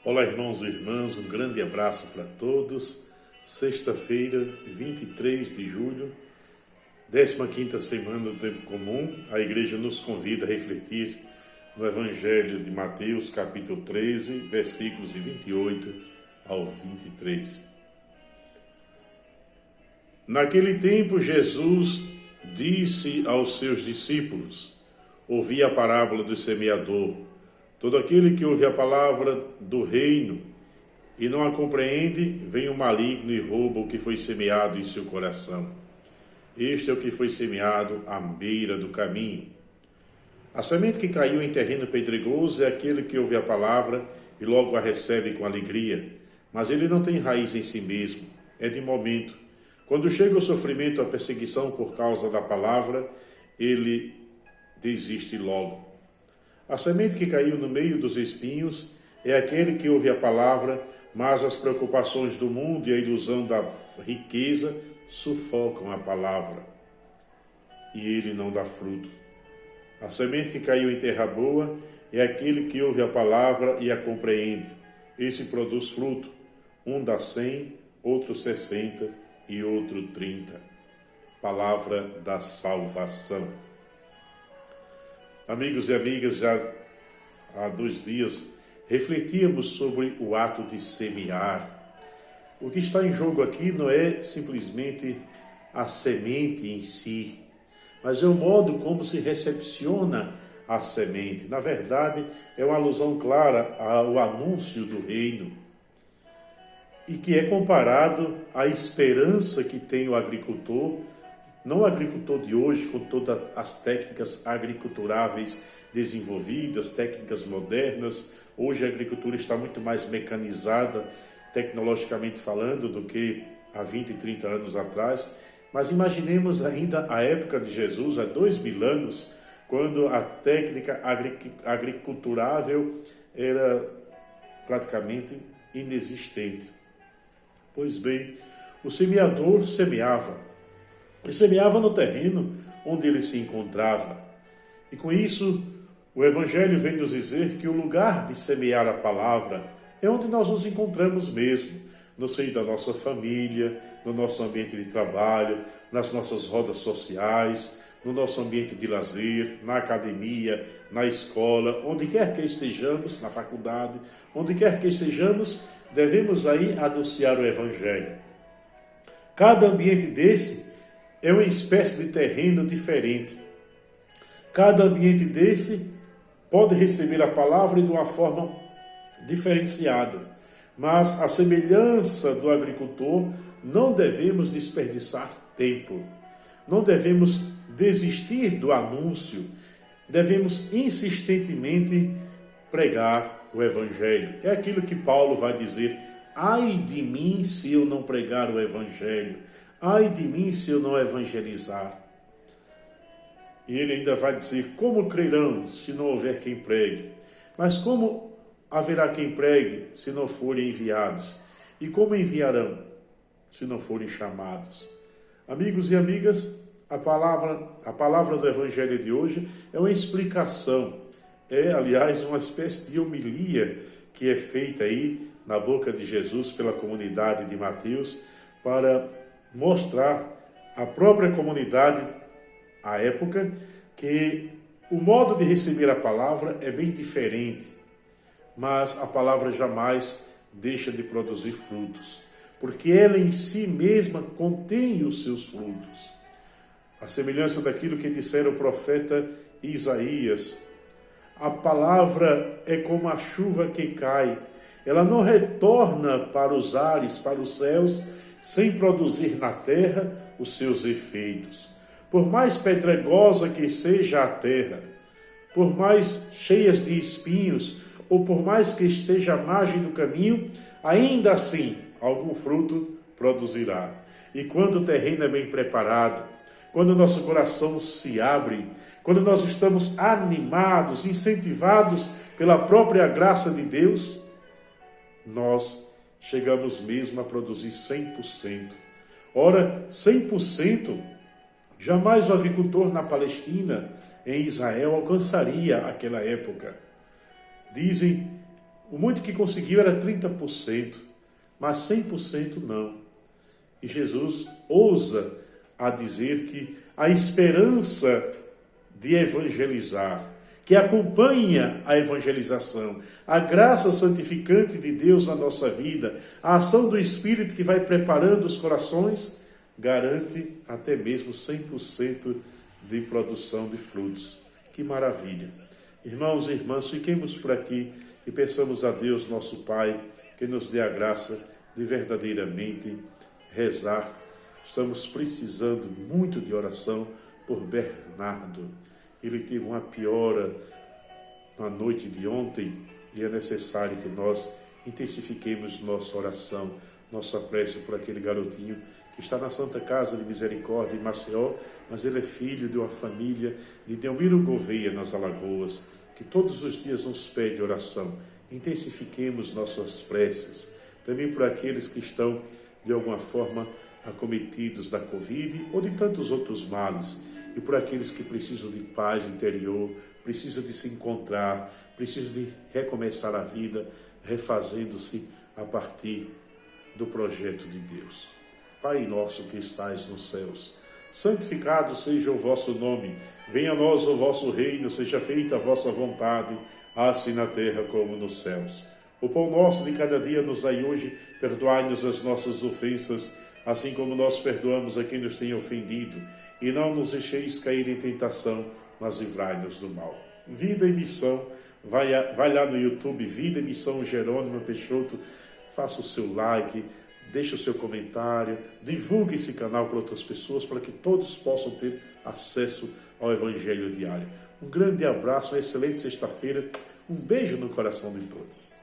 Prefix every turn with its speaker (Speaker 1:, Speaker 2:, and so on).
Speaker 1: Olá, irmãos e irmãs, um grande abraço para todos. Sexta-feira, 23 de julho, 15ª semana do Tempo Comum. A igreja nos convida a refletir no Evangelho de Mateus, capítulo 13, versículos de 28 ao 23. Naquele tempo, Jesus disse aos seus discípulos: ouvi a parábola do semeador. Todo aquele que ouve a palavra do reino e não a compreende, vem o maligno e rouba o que foi semeado em seu coração. Este é o que foi semeado à beira do caminho. A semente que caiu em terreno pedregoso é aquele que ouve a palavra e logo a recebe com alegria, mas ele não tem raiz em si mesmo, é de momento. Quando chega o sofrimento, a perseguição por causa da palavra, ele desiste logo. A semente que caiu no meio dos espinhos é aquele que ouve a palavra, mas as preocupações do mundo e a ilusão da riqueza sufocam a palavra, e ele não dá fruto. A semente que caiu em terra boa é aquele que ouve a palavra e a compreende. Esse produz fruto, um dá 100, outro 60 e outro 30. Palavra da salvação. Amigos e amigas, já há 2 dias refletíamos sobre o ato de semear. O que está em jogo aqui não é simplesmente a semente em si, mas é o modo como se recepciona a semente. Na verdade, é uma alusão clara ao anúncio do reino, e que é comparado à esperança que tem o agricultor, não o agricultor de hoje, com todas as técnicas agriculturáveis desenvolvidas, técnicas modernas. Hoje a agricultura está muito mais mecanizada, tecnologicamente falando, do que há 20 e 30 anos atrás. Mas imaginemos ainda a época de Jesus, há 2000 anos, quando a técnica agriculturável era praticamente inexistente. Pois bem, o semeador semeava. E semeava no terreno onde ele se encontrava. E com isso, o Evangelho vem nos dizer que o lugar de semear a palavra é onde nós nos encontramos mesmo, no seio da nossa família, no nosso ambiente de trabalho, nas nossas rodas sociais, no nosso ambiente de lazer, na academia, na escola, onde quer que estejamos, na faculdade, onde quer que estejamos, devemos aí anunciar o Evangelho. Cada ambiente desse é uma espécie de terreno diferente. Cada ambiente desse pode receber a palavra de uma forma diferenciada. Mas, à semelhança do agricultor, não devemos desperdiçar tempo. Não devemos desistir do anúncio. Devemos insistentemente pregar o Evangelho. É aquilo que Paulo vai dizer: ai de mim se eu não pregar o Evangelho. Ai de mim se eu não evangelizar. E ele ainda vai dizer: como crerão se não houver quem pregue? Mas como haverá quem pregue se não forem enviados? E como enviarão se não forem chamados? Amigos e amigas, a palavra do Evangelho de hoje é uma explicação. É, aliás, uma espécie de homilia que é feita aí na boca de Jesus pela comunidade de Mateus para mostrar à própria comunidade, à época, que o modo de receber a palavra é bem diferente, mas a palavra jamais deixa de produzir frutos, porque ela em si mesma contém os seus frutos. A semelhança daquilo que dissera o profeta Isaías: a palavra é como a chuva que cai, ela não retorna para os ares, para os céus, sem produzir na terra os seus efeitos. Por mais pedregosa que seja a terra, por mais cheias de espinhos, ou por mais que esteja à margem do caminho, ainda assim algum fruto produzirá. E quando o terreno é bem preparado, quando o nosso coração se abre, quando nós estamos animados, incentivados pela própria graça de Deus, nós chegamos mesmo a produzir 100%. Ora, 100%, jamais o agricultor na Palestina, em Israel, alcançaria aquela época. Dizem O muito que conseguiu era 30%, mas 100% não. E Jesus ousa a dizer que a esperança de evangelizar, que acompanha a evangelização, a graça santificante de Deus na nossa vida, a ação do Espírito que vai preparando os corações, garante até mesmo 100% de produção de frutos. Que maravilha! Irmãos e irmãs, fiquemos por aqui e peçamos a Deus, nosso Pai, que nos dê a graça de verdadeiramente rezar. Estamos precisando muito de oração por Bernardo. Ele teve uma piora na noite de ontem e é necessário que nós intensifiquemos nossa oração, nossa prece por aquele garotinho que está na Santa Casa de Misericórdia em Maceió, mas ele é filho de uma família de Delmiro Gouveia, nas Alagoas, que todos os dias nos pede oração. Intensifiquemos nossas preces, também por aqueles que estão, de alguma forma, acometidos da Covid ou de tantos outros males, e por aqueles que precisam de paz interior, precisam de se encontrar, precisam de recomeçar a vida, refazendo-se a partir do projeto de Deus. Pai nosso que estais nos céus, santificado seja o vosso nome, venha a nós o vosso reino, seja feita a vossa vontade, assim na terra como nos céus. O pão nosso de cada dia nos dai hoje, perdoai-nos as nossas ofensas, assim como nós perdoamos a quem nos tem ofendido, e não nos deixeis cair em tentação, mas livrai-nos do mal. Vida e Missão, vai lá no YouTube, Vida e Missão Jerônimo Peixoto, faça o seu like, deixe o seu comentário, divulgue esse canal para outras pessoas, para que todos possam ter acesso ao Evangelho diário. Um grande abraço, uma excelente sexta-feira, um beijo no coração de todos.